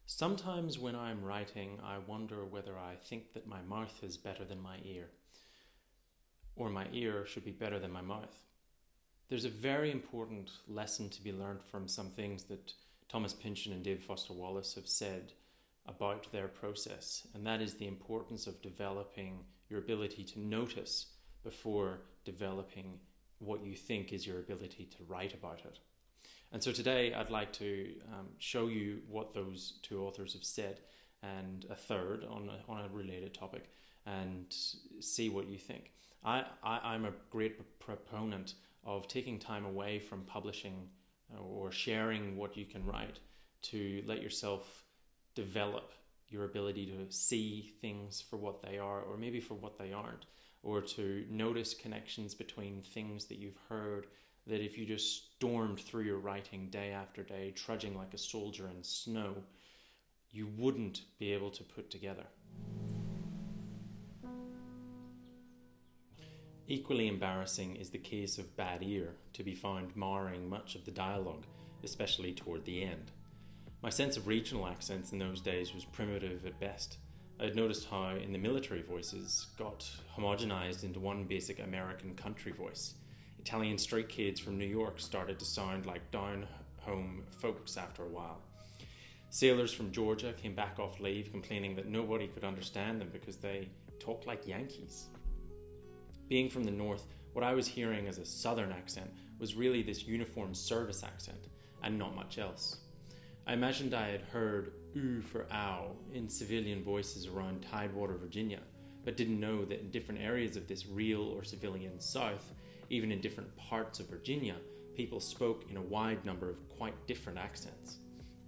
Sometimes when I'm writing, I wonder whether I think that my mouth is better than my ear, or my ear should be better than my mouth. There's a very important lesson to be learned from some things that Thomas Pynchon and Foster Wallace have said about their process, and that is the importance of developing your ability to notice before developing what you think is your ability to write about it. And so today I'd like to show you what those two authors have said, and a third on a related topic, and see what you think. I'm a great proponent of taking time away from publishing or sharing what you can write to let yourself develop your ability to see things for what they are, or maybe for what they aren't, or to notice connections between things that you've heard that if you just stormed through your writing day after day, trudging like a soldier in snow, you wouldn't be able to put together. Equally embarrassing is the case of bad ear, to be found marring much of the dialogue, especially toward the end. My sense of regional accents in those days was primitive at best. I had noticed how in the military voices got homogenized into one basic American country voice. Italian street kids from New York started to sound like down-home folks after a while. Sailors from Georgia came back off leave complaining that nobody could understand them because they talked like Yankees. Being from the north, what I was hearing as a southern accent was really this uniform service accent, and not much else. I imagined I had heard oo for ow in civilian voices around Tidewater, Virginia, but didn't know that in different areas of this real or civilian south, even in different parts of Virginia, people spoke in a wide number of quite different accents.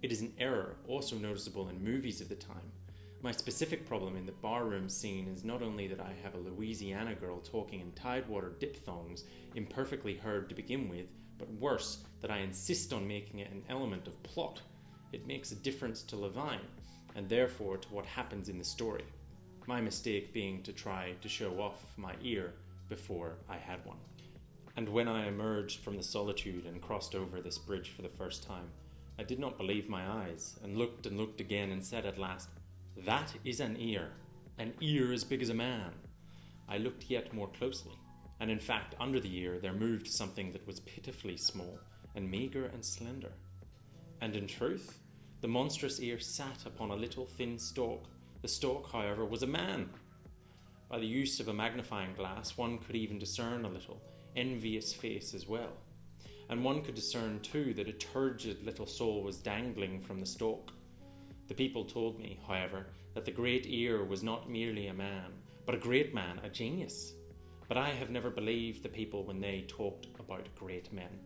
It is an error also noticeable in movies of the time. My specific problem in the barroom scene is not only that I have a Louisiana girl talking in Tidewater diphthongs, imperfectly heard to begin with, but worse, that I insist on making it an element of plot. It makes a difference to Levine, and therefore to what happens in the story. My mistake being to try to show off my ear before I had one. And when I emerged from the solitude and crossed over this bridge for the first time, I did not believe my eyes, and looked again, and said at last, "That is an ear as big as a man." I looked yet more closely, and in fact under the ear there moved something that was pitifully small, and meagre and slender. And in truth, the monstrous ear sat upon a little thin stalk. The stalk, however, was a man. By the use of a magnifying glass, one could even discern a little envious face as well. And one could discern too that a turgid little soul was dangling from the stalk. The people told me, however, that the great ear was not merely a man, but a great man, a genius. But I have never believed the people when they talked about great men,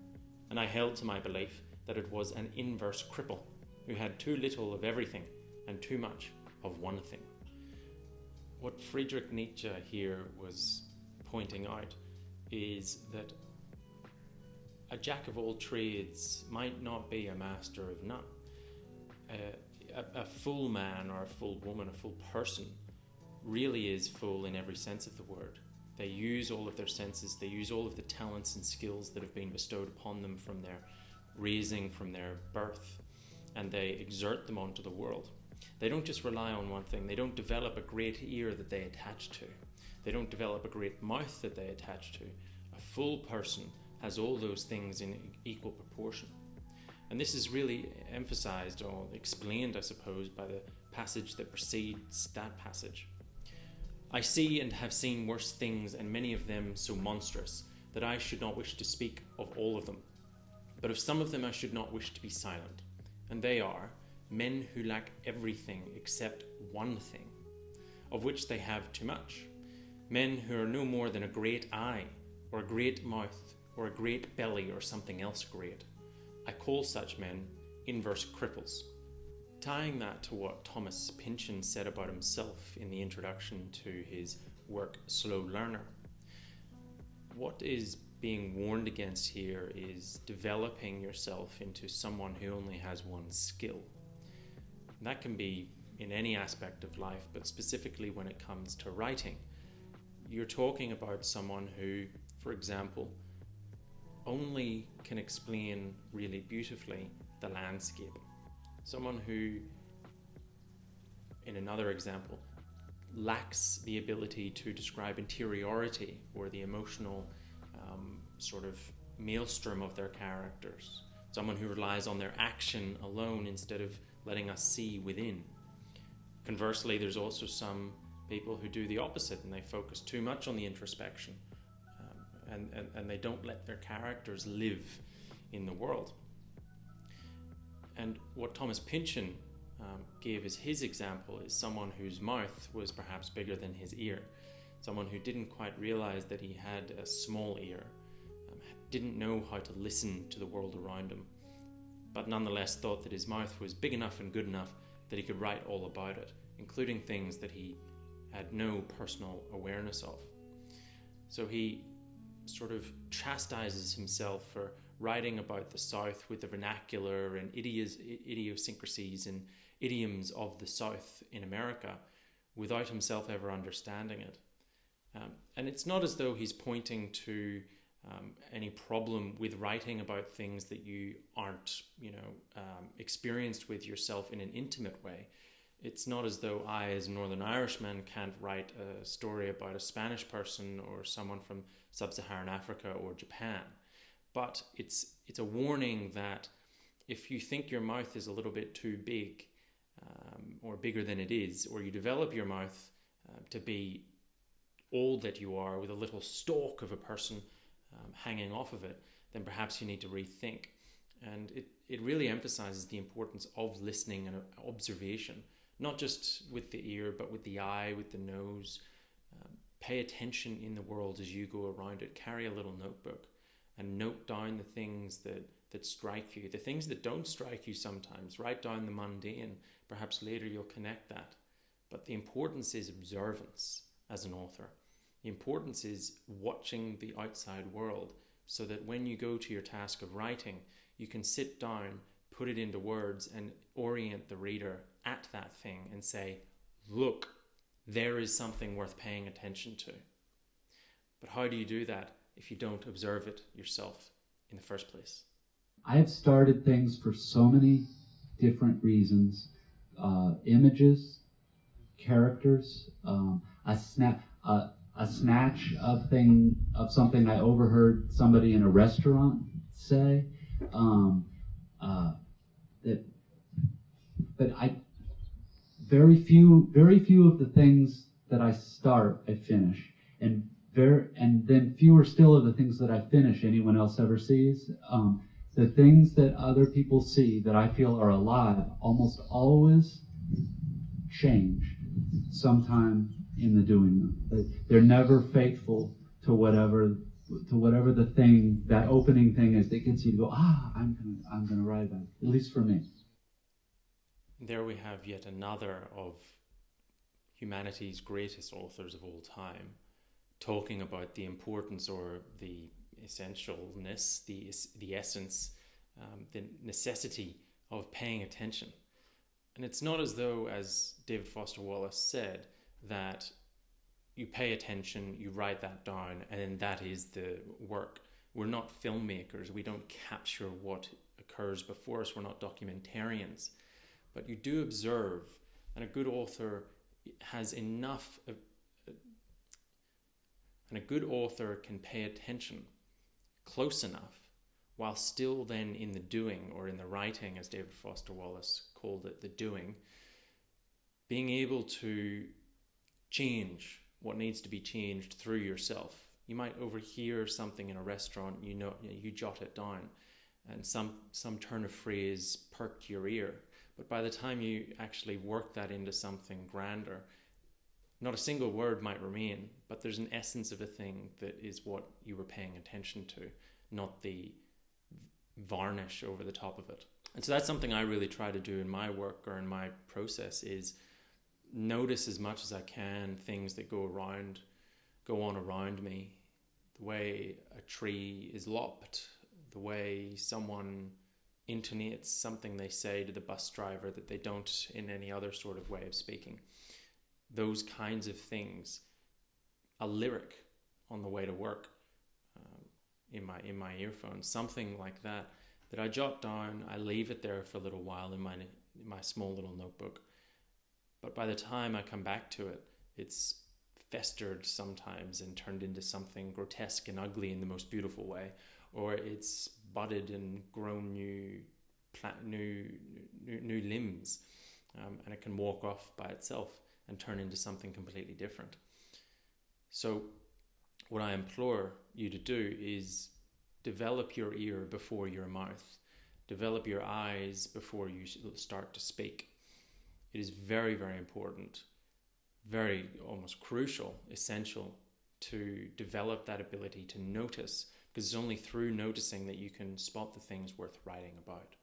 and I held to my belief that it was an inverse cripple who had too little of everything and too much of one thing. What Friedrich Nietzsche here was pointing out is that a jack of all trades might not be a master of none. A full man or a full woman, a full person, really is full in every sense of the word. They use all of their senses, they use all of the talents and skills that have been bestowed upon them from their raising, from their birth, and they exert them onto the world. They don't just rely on one thing. They don't develop a great ear that they attach to. They don't develop a great mouth that they attach to. A full person has all those things in equal proportion. And this is really emphasized or explained, I suppose, by the passage that precedes that passage. I see and have seen worse things, and many of them so monstrous, that I should not wish to speak of all of them. But of some of them I should not wish to be silent. And they are men who lack everything except one thing, of which they have too much. Men who are no more than a great eye, or a great mouth, or a great belly, or something else great. I call such men inverse cripples. Tying that to what Thomas Pynchon said about himself in the introduction to his work Slow Learner, what is being warned against here is developing yourself into someone who only has one skill. And that can be in any aspect of life, but specifically when it comes to writing. You're talking about someone who, for example, only can explain really beautifully the landscape. Someone who in another example, lacks the ability to describe interiority or the emotional sort of maelstrom of their characters. Someone who relies on their action alone instead of letting us see within. Conversely, there's also some people who do the opposite and they focus too much on the introspection and they don't let their characters live in the world. And what Thomas Pynchon gave as his example is someone whose mouth was perhaps bigger than his ear, someone who didn't quite realize that he had a small ear, didn't know how to listen to the world around him, but nonetheless thought that his mouth was big enough and good enough that he could write all about it, including things that he had no personal awareness of. So he sort of chastises himself for writing about the South with the vernacular and idiosyncrasies and idioms of the South in America without himself ever understanding it. And it's not as though he's pointing to any problem with writing about things that you aren't, experienced with yourself in an intimate way. It's not as though I, as a Northern Irishman, can't write a story about a Spanish person or someone from Sub-Saharan Africa or Japan. But it's a warning that if you think your mouth is a little bit too big or bigger than it is, or you develop your mouth to be all that you are with a little stalk of a person hanging off of it, then perhaps you need to rethink. And it really emphasizes the importance of listening and observation, not just with the ear, but with the eye, with the nose. Pay attention in the world as you go around it. Carry a little notebook and note down the things that strike you. The things that don't strike you sometimes, write down the mundane. Perhaps later you'll connect that. But the importance is observance as an author. The importance is watching the outside world so that when you go to your task of writing, you can sit down, put it into words and orient the reader at that thing and say, look, there is something worth paying attention to. But how do you do that if you don't observe it yourself in the first place? I have started things for so many different reasons. Images, characters, a snatch of something I overheard somebody in a restaurant say. Very few of the things that I start I finish, and then fewer still of the things that I finish anyone else ever sees. The things that other people see that I feel are alive almost always change sometime in the doing them. They're never faithful to whatever the thing, that opening thing is that gets you to go, I'm gonna write that, at least for me. There we have yet another of humanity's greatest authors of all time talking about the importance or the essentialness, the essence, the necessity of paying attention. And it's not as though, as David Foster Wallace said, that you pay attention, you write that down, and then that is the work. We're not filmmakers. We don't capture what occurs before us. We're not documentarians. But you do observe, and a good author has enough, and a good author can pay attention close enough while still then in the doing, or in the writing, as David Foster Wallace called it, the doing, being able to change what needs to be changed through yourself. You might overhear something in a restaurant, you jot it down, and some turn of phrase perked your ear. But by the time you actually work that into something grander, not a single word might remain, but there's an essence of a thing that is what you were paying attention to, not the varnish over the top of it. And so that's something I really try to do in my work or in my process, is notice as much as I can things that go on around me, the way a tree is lopped, the way someone intonates something they say to the bus driver that they don't in any other sort of way of speaking. Those kinds of things, a lyric on the way to work in my earphones, something like that I jot down. I leave it there for a little while in my small little notebook, But by the time I come back to it, it's festered sometimes and turned into something grotesque and ugly in the most beautiful way, or it's budded and grown new limbs, and it can walk off by itself and turn into something completely different. So what I implore you to do is develop your ear before your mouth. Develop your eyes before you start to speak. It is very, very important, very almost crucial, essential to develop that ability to notice, because it's only through noticing that you can spot the things worth writing about.